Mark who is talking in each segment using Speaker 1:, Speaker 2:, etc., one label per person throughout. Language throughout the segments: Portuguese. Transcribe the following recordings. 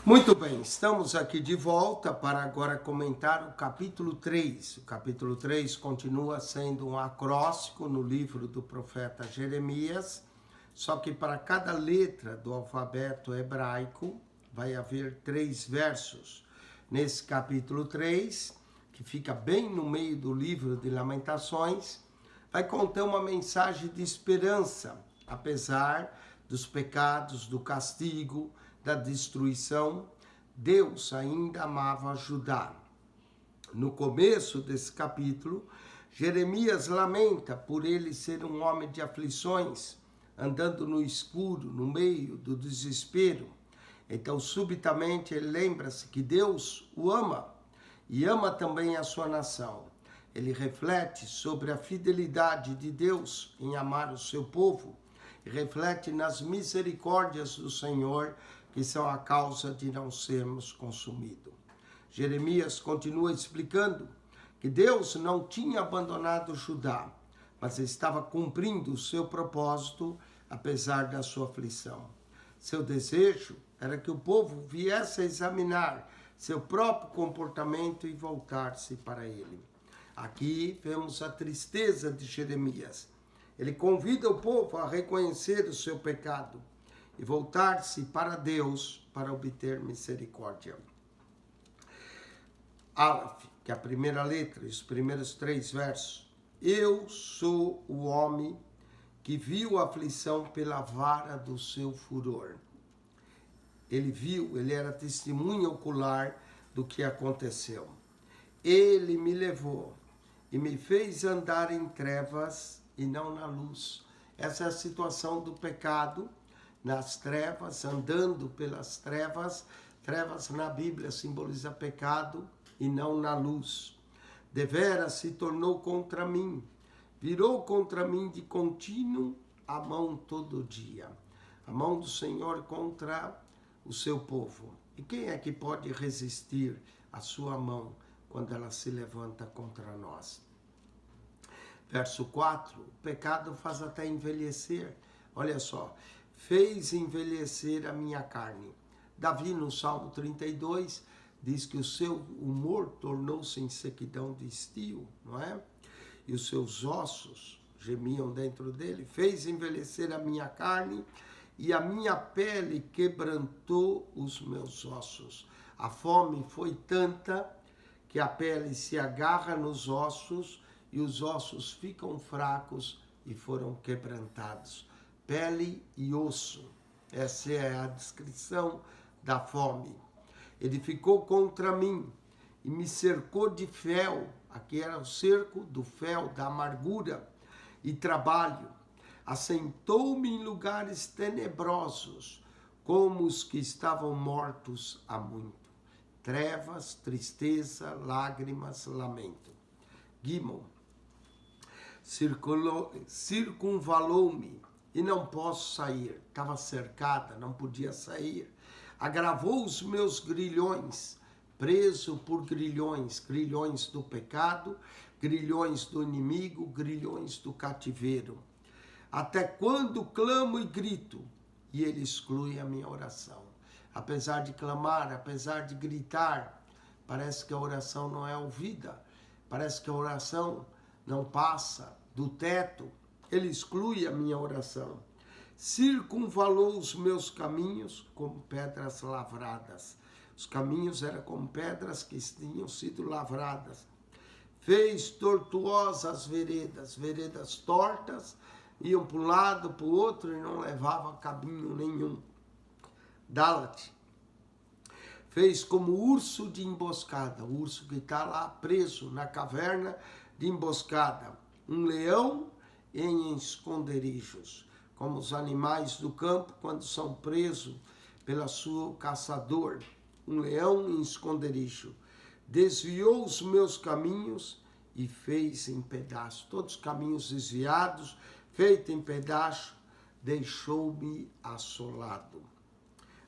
Speaker 1: Muito bem, estamos aqui de volta para agora comentar o capítulo 3. O capítulo 3 continua sendo um acróstico no livro do profeta Jeremias, só que para cada letra do alfabeto hebraico vai haver 3 versos. Nesse capítulo 3, que fica bem no meio do livro de Lamentações, vai conter uma mensagem de esperança, apesar dos pecados, do castigo, da destruição. Deus ainda amava Judá. No começo desse capítulo, Jeremias lamenta por ele ser um homem de aflições, andando no escuro, no meio do desespero. Então, subitamente, ele lembra-se que Deus o ama e ama também a sua nação. Ele reflete sobre a fidelidade de Deus em amar o seu povo e reflete nas misericórdias do Senhor, que são a causa de não sermos consumidos. Jeremias continua explicando que Deus não tinha abandonado Judá, mas estava cumprindo o seu propósito, apesar da sua aflição. Seu desejo era que o povo viesse a examinar seu próprio comportamento e voltar-se para ele. Aqui vemos a tristeza de Jeremias. Ele convida o povo a reconhecer o seu pecado e voltar-se para Deus para obter misericórdia. Aleph, que é a primeira letra, os primeiros 3 versos. Eu sou o homem que viu a aflição pela vara do seu furor. Ele viu, ele era testemunha ocular do que aconteceu. Ele me levou e me fez andar em trevas e não na luz. Essa é a situação do pecado, nas trevas, andando pelas trevas. Trevas na Bíblia simboliza pecado e não na luz. Deveras se tornou contra mim, virou contra mim de contínuo a mão todo dia. A mão do Senhor contra o seu povo. E quem é que pode resistir à sua mão quando ela se levanta contra nós? Verso 4, o pecado faz até envelhecer. Olha só, fez envelhecer a minha carne. Davi, no Salmo 32, diz que o seu humor tornou-se em sequidão de estio, não é? E os seus ossos gemiam dentro dele. Fez envelhecer a minha carne e a minha pele quebrantou os meus ossos. A fome foi tanta que a pele se agarra nos ossos e os ossos ficam fracos e foram quebrantados. Pele e osso, essa é a descrição da fome. Ele ficou contra mim e me cercou de fel, aqui era o cerco do fel, da amargura e trabalho. Assentou-me em lugares tenebrosos, como os que estavam mortos há muito. Trevas, tristeza, lágrimas, lamento. Gimel. Circunvalou-me e não posso sair. Estava cercada, não podia sair. Agravou os meus grilhões, preso por grilhões, grilhões do pecado, grilhões do inimigo, grilhões do cativeiro. Até quando clamo e grito, e ele exclui a minha oração. Apesar de clamar, apesar de gritar, parece que a oração não é ouvida, parece que a oração não passa do teto, ele exclui a minha oração. Circunvalou os meus caminhos como pedras lavradas. Os caminhos eram como pedras que tinham sido lavradas. Fez tortuosas veredas, veredas tortas, iam para um lado, para o outro e não levavam caminho nenhum. Dalat. Fez como urso de emboscada, o urso que está lá preso na caverna de emboscada. Um leão em esconderijos, como os animais do campo quando são presos pelo seu caçador. Um leão em esconderijo. Desviou os meus caminhos e fez em pedaços. Todos os caminhos desviados, feito em pedaço, deixou-me assolado.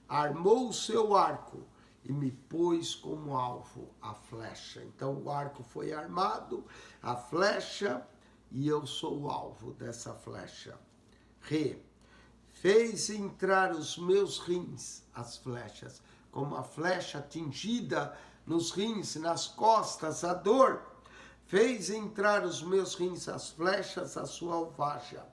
Speaker 1: Armou o seu arco e me pôs como alvo a flecha. Então o arco foi armado, a flecha, e eu sou o alvo dessa flecha. Fez entrar os meus rins, as flechas. como a flecha atingida nos rins, nas costas, a dor. Fez entrar os meus rins, as flechas, a sua alvaja.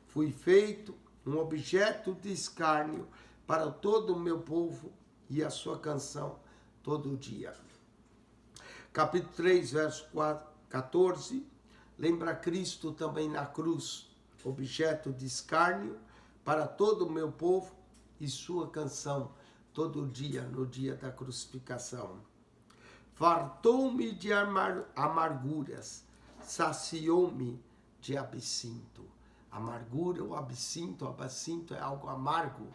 Speaker 1: Fui feito um objeto de escárnio para todo o meu povo e a sua canção todo dia. Capítulo 3, verso 14. Lembra Cristo também na cruz, objeto de escárnio para todo o meu povo e sua canção todo dia, no dia da crucificação. Fartou-me de amarguras, saciou-me de absinto. Amargura, o absinto é algo amargo,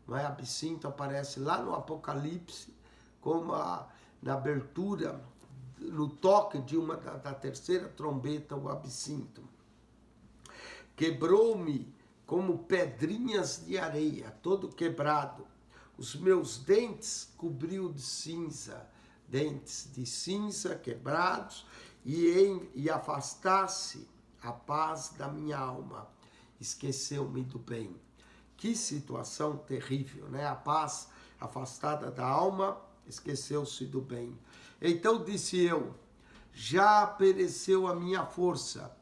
Speaker 1: não é? Absinto aparece lá no Apocalipse, como na abertura, no toque de da terceira trombeta, o absinto. Quebrou-me como pedrinhas de areia, todo quebrado. Os meus dentes cobriu de cinza, dentes de cinza quebrados, e afastasse a paz da minha alma. Esqueceu-me do bem. Que situação terrível, né? A paz afastada da alma, esqueceu-se do bem. Então disse eu, já pereceu a minha força,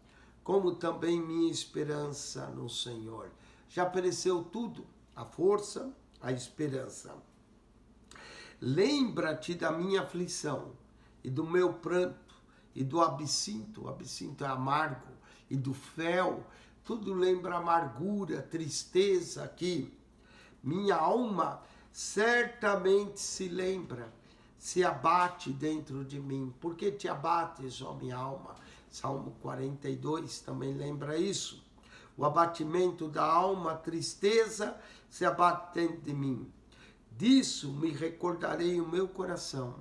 Speaker 1: como também minha esperança no Senhor. Já pereceu tudo, a força, a esperança. Lembra-te da minha aflição e do meu pranto e do absinto, o absinto é amargo, e do fel, tudo lembra amargura, tristeza aqui. Minha alma certamente se lembra, se abate dentro de mim. Por que te abates, ó minha alma? Salmo 42 também lembra isso. O abatimento da alma, a tristeza se abate dentro de mim. Disso me recordarei o meu coração,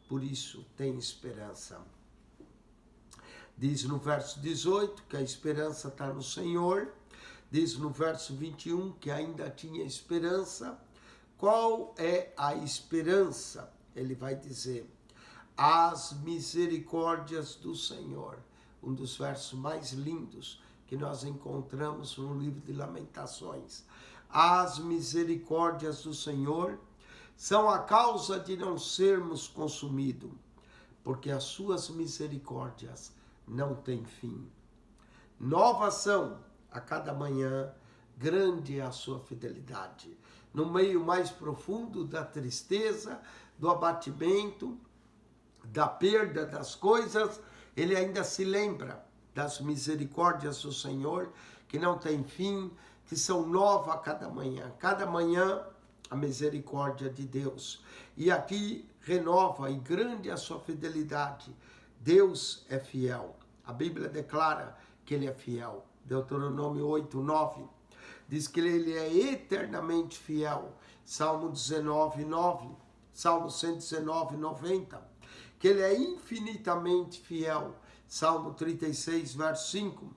Speaker 1: por isso tem esperança. Diz no verso 18 que a esperança está no Senhor. Diz no verso 21 que ainda tinha esperança. Qual é a esperança? Ele vai dizer, as misericórdias do Senhor. Um dos versos mais lindos que nós encontramos no livro de Lamentações. As misericórdias do Senhor são a causa de não sermos consumidos, porque as suas misericórdias não têm fim. Novas são a cada manhã, grande é a sua fidelidade. No meio mais profundo da tristeza, do abatimento, da perda das coisas, ele ainda se lembra das misericórdias do Senhor, que não tem fim, que são novas a cada manhã. Cada manhã, a misericórdia de Deus. E aqui renova, e grande é a sua fidelidade. Deus é fiel. A Bíblia declara que ele é fiel. Deuteronômio 8:9 diz que ele é eternamente fiel. Salmo 19:9, Salmo 119:90, que ele é infinitamente fiel. Salmo 36, verso 5.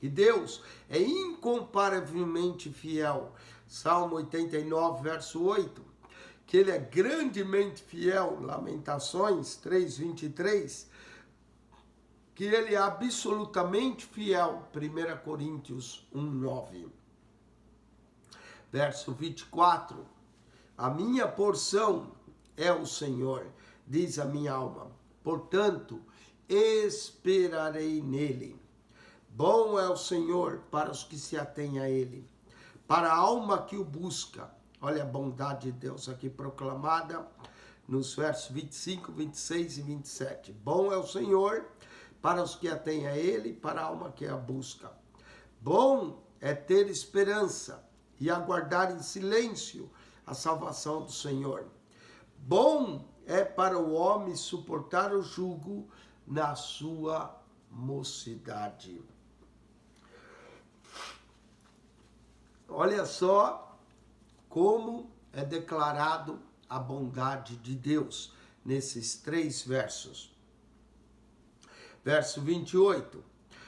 Speaker 1: E Deus é incomparavelmente fiel. Salmo 89, verso 8. Que ele é grandemente fiel. Lamentações 3:23. Que ele é absolutamente fiel. 1 Coríntios 1:9. Verso 24. A minha porção é o Senhor, diz a minha alma. Portanto, esperarei nele. Bom é o Senhor para os que se atêm a ele, para a alma que o busca. Olha a bondade de Deus aqui proclamada nos versos 25, 26 e 27. Bom é o Senhor para os que atêm a ele, para a alma que a busca. Bom é ter esperança e aguardar em silêncio a salvação do Senhor. Bom é para o homem suportar o jugo na sua mocidade. Olha só como é declarado a bondade de Deus nesses 3 versos. Verso 28.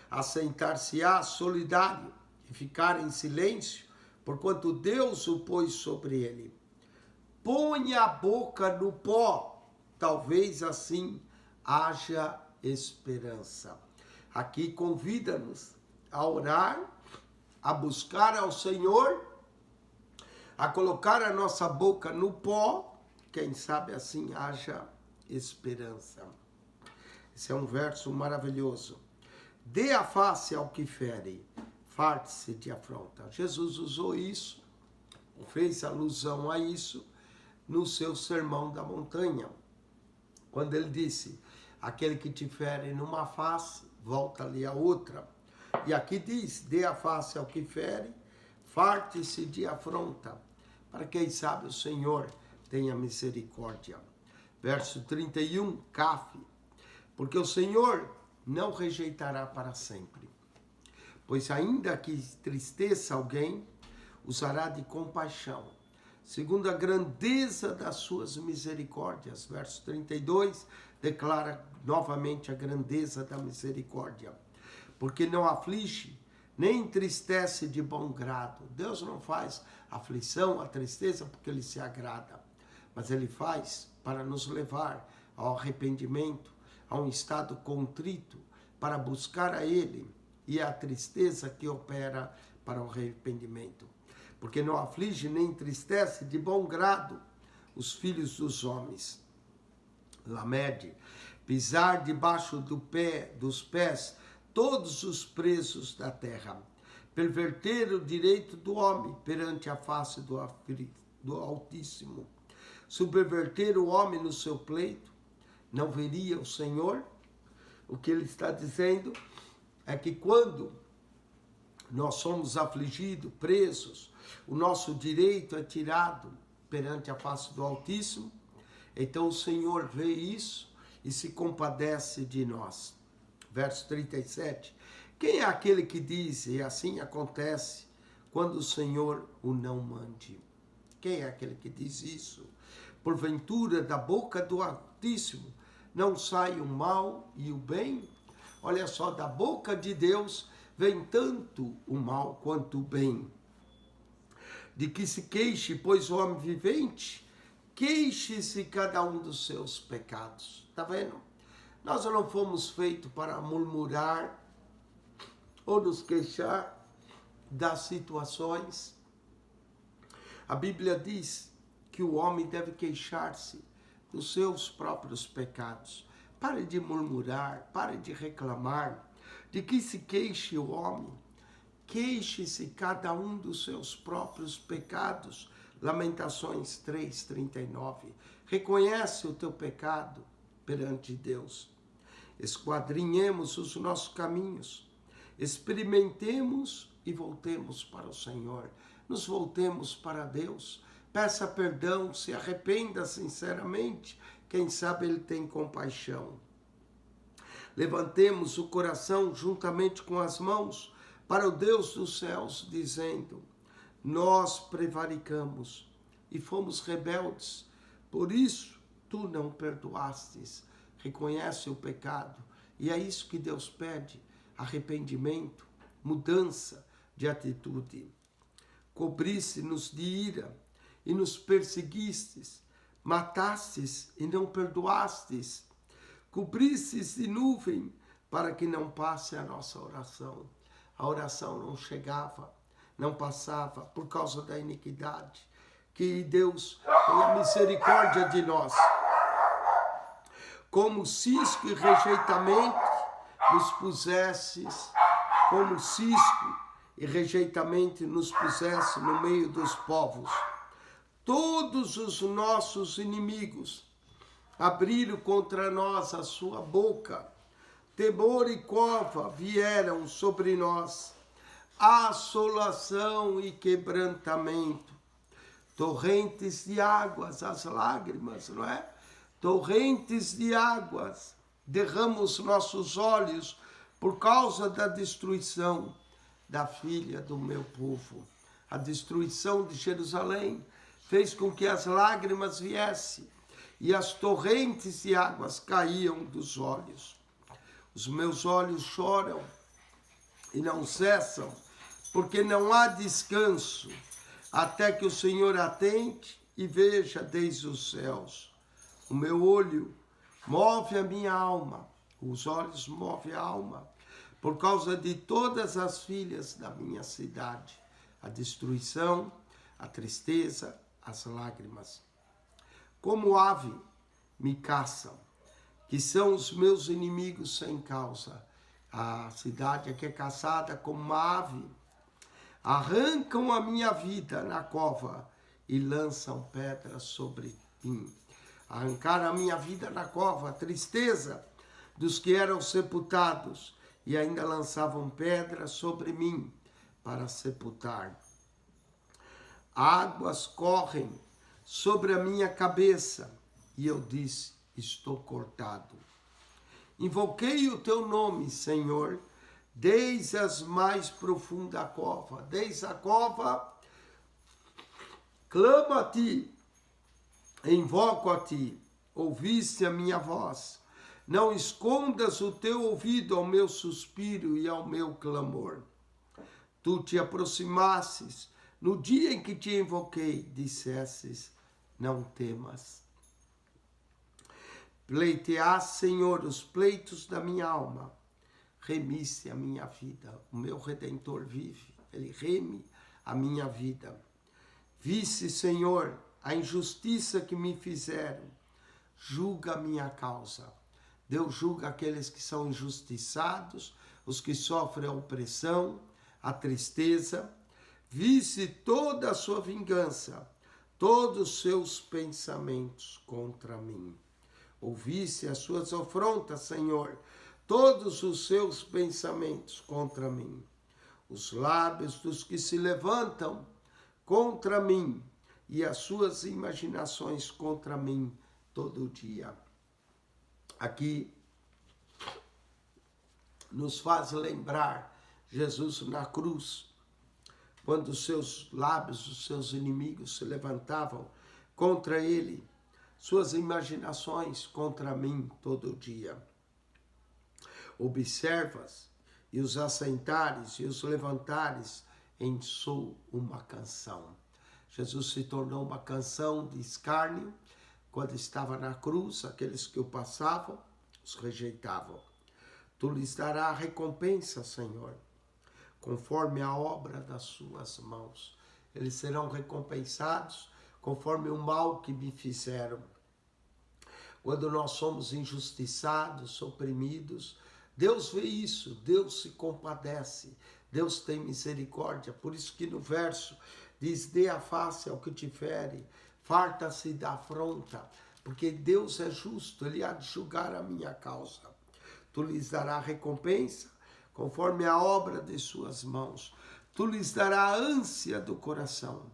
Speaker 1: Assentar-se-á solidário e ficar em silêncio, porquanto Deus o pôs sobre ele. Põe a boca no pó, talvez assim haja esperança. Aqui convida-nos a orar, a buscar ao Senhor, a colocar a nossa boca no pó, quem sabe assim haja esperança. Esse é um verso maravilhoso. Dê a face ao que fere, farte-se de afronta. Jesus usou isso, fez alusão a isso no seu Sermão da Montanha, quando ele disse, aquele que te fere numa face, volta-lhe a outra. E aqui diz, dê a face ao que fere, farte-se de afronta, para quem sabe o Senhor tenha misericórdia. Verso 31, Caf, porque o Senhor não rejeitará para sempre, pois ainda que tristeça alguém, usará de compaixão, segundo a grandeza das suas misericórdias. Verso 32, declara novamente a grandeza da misericórdia, porque não aflige, nem entristece de bom grado. Deus não faz aflição, a tristeza, porque Ele se agrada, mas Ele faz para nos levar ao arrependimento, a um estado contrito, para buscar a Ele, e a tristeza que opera para o arrependimento. Porque não aflige nem entristece de bom grado os filhos dos homens. Lamed, pisar debaixo dos pés todos os presos da terra, perverter o direito do homem perante a face do Altíssimo, subverter o homem no seu pleito, não veria o Senhor? O que ele está dizendo é que quando nós somos afligidos, presos, o nosso direito é tirado perante a face do Altíssimo, então o Senhor vê isso e se compadece de nós. Verso 37, quem é aquele que diz, e assim acontece, quando o Senhor o não mande? Quem é aquele que diz isso? Porventura, da boca do Altíssimo não sai o mal e o bem? Olha só, da boca de Deus vem tanto o mal quanto o bem. De que se queixe, pois, o homem vivente, queixe-se cada um dos seus pecados. Está vendo? Nós não fomos feitos para murmurar ou nos queixar das situações. A Bíblia diz que o homem deve queixar-se dos seus próprios pecados. Pare de murmurar, pare de reclamar. De que se queixe o homem? Queixe-se cada um dos seus próprios pecados. Lamentações 3:39. Reconhece o teu pecado perante Deus. Esquadrinhemos os nossos caminhos, experimentemos e voltemos para o Senhor. Nos voltemos para Deus, peça perdão, se arrependa sinceramente, quem sabe Ele tem compaixão. Levantemos o coração juntamente com as mãos para o Deus dos céus, dizendo, nós prevaricamos e fomos rebeldes, por isso tu não perdoastes. Reconhece o pecado, e é isso que Deus pede, arrependimento, mudança de atitude. Cobriste-nos de ira e nos perseguistes, matastes e não perdoastes, cobristes de nuvem para que não passe a nossa oração. A oração não chegava, não passava por causa da iniquidade. Que Deus tenha misericórdia de nós. Como cisco e rejeitamento nos pusesses, como cisco e rejeitamento nos pusesse no meio dos povos. Todos os nossos inimigos abriram contra nós a sua boca. Temor e cova vieram sobre nós. Assolação e quebrantamento. Torrentes de águas, as lágrimas, não é? Torrentes de águas derramam os nossos olhos por causa da destruição da filha do meu povo. A destruição de Jerusalém fez com que as lágrimas viessem e as torrentes de águas caíam dos olhos. Os meus olhos choram e não cessam, porque não há descanso, até que o Senhor atente e veja desde os céus. O meu olho move a minha alma, os olhos movem a alma, por causa de todas as filhas da minha cidade, a destruição, a tristeza, as lágrimas. como ave me caçam, que são os meus inimigos sem causa. A cidade aqui é caçada como uma ave. Arrancam a minha vida na cova e lançam pedras sobre mim. Arrancaram a minha vida na cova, a tristeza dos que eram sepultados, e ainda lançavam pedras sobre mim para sepultar. Águas correm sobre a minha cabeça, e eu disse: estou cortado. Invoquei o teu nome, Senhor, desde as mais profunda cova. Desde a cova, clamo a ti, invoco a ti. Ouviste a minha voz. Não escondas o teu ouvido ao meu suspiro e ao meu clamor. Tu te aproximastes no dia em que te invoquei, dissestes: não temas. Pleiteaste, Senhor, os pleitos da minha alma. Remisse a minha vida. O meu Redentor vive, ele reme a minha vida. Visse, Senhor, a injustiça que me fizeram. Julga a minha causa. Deus julga aqueles que são injustiçados, os que sofrem a opressão, a tristeza. Visse toda a sua vingança, todos os seus pensamentos contra mim. Ouvisse as suas afrontas, Senhor, todos os seus pensamentos contra mim. Os lábios dos que se levantam contra mim e as suas imaginações contra mim todo dia. Aqui nos faz lembrar Jesus na cruz, quando os seus lábios, os seus inimigos se levantavam contra ele, suas imaginações contra mim todo dia. Observas e os assentares e os levantares em sou uma canção. Jesus se tornou uma canção de escárnio quando estava na cruz. Aqueles que o passavam os rejeitavam. Tu lhes darás recompensa, Senhor, conforme a obra das suas mãos. Eles serão recompensados conforme o mal que me fizeram. Quando nós somos injustiçados, oprimidos, Deus vê isso, Deus se compadece, Deus tem misericórdia. Por isso que no verso diz: dê a face ao que te fere, farta-se da afronta, porque Deus é justo, ele há de julgar a minha causa. Tu lhes darás recompensa conforme a obra de suas mãos. Tu lhes darás a ânsia do coração.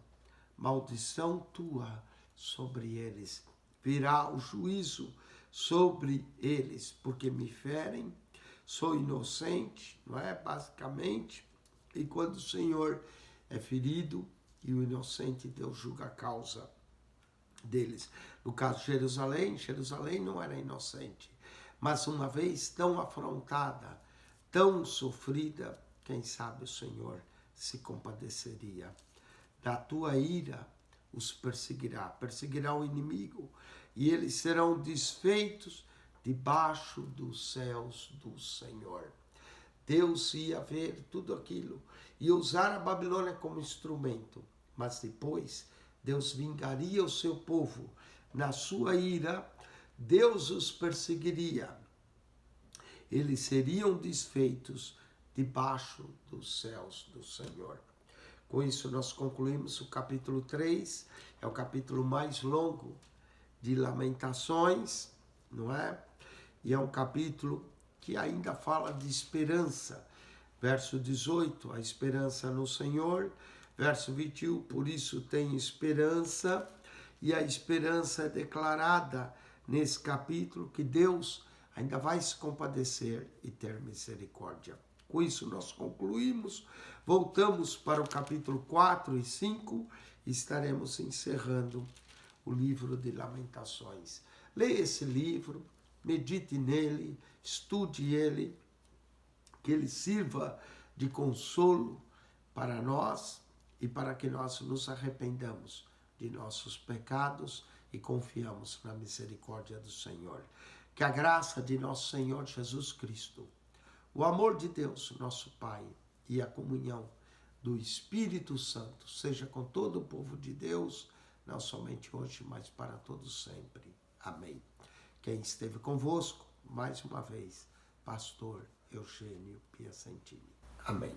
Speaker 1: Maldição tua sobre eles. Virá o juízo sobre eles, porque me ferem. Sou inocente, não é? Basicamente. E quando o Senhor é ferido e o inocente, Deus julga a causa deles. No caso de Jerusalém, Jerusalém não era inocente. Mas uma vez tão afrontada, tão sofrida, quem sabe o Senhor se compadeceria. Da tua ira os perseguirá, perseguirá o inimigo, e eles serão desfeitos debaixo dos céus do Senhor. Deus ia ver tudo aquilo e usar a Babilônia como instrumento, mas depois Deus vingaria o seu povo. Na sua ira, Deus os perseguiria. Eles seriam desfeitos debaixo dos céus do Senhor. Com isso nós concluímos o capítulo 3, é o capítulo mais longo de Lamentações, não é? E é um capítulo que ainda fala de esperança. Verso 18, a esperança no Senhor. Verso 21, por isso tem esperança. E a esperança é declarada nesse capítulo que Deus ainda vai se compadecer e ter misericórdia. Com isso nós concluímos, voltamos para o capítulo 4 e 5 e estaremos encerrando o livro de Lamentações. Leia esse livro, medite nele, estude ele, que ele sirva de consolo para nós e para que nós nos arrependamos de nossos pecados e confiamos na misericórdia do Senhor. Que a graça de nosso Senhor Jesus Cristo, o amor de Deus, nosso Pai, e a comunhão do Espírito Santo seja com todo o povo de Deus, não somente hoje, mas para todos sempre. Amém. Quem esteve convosco, mais uma vez, pastor Eugênio Piacentini. Amém.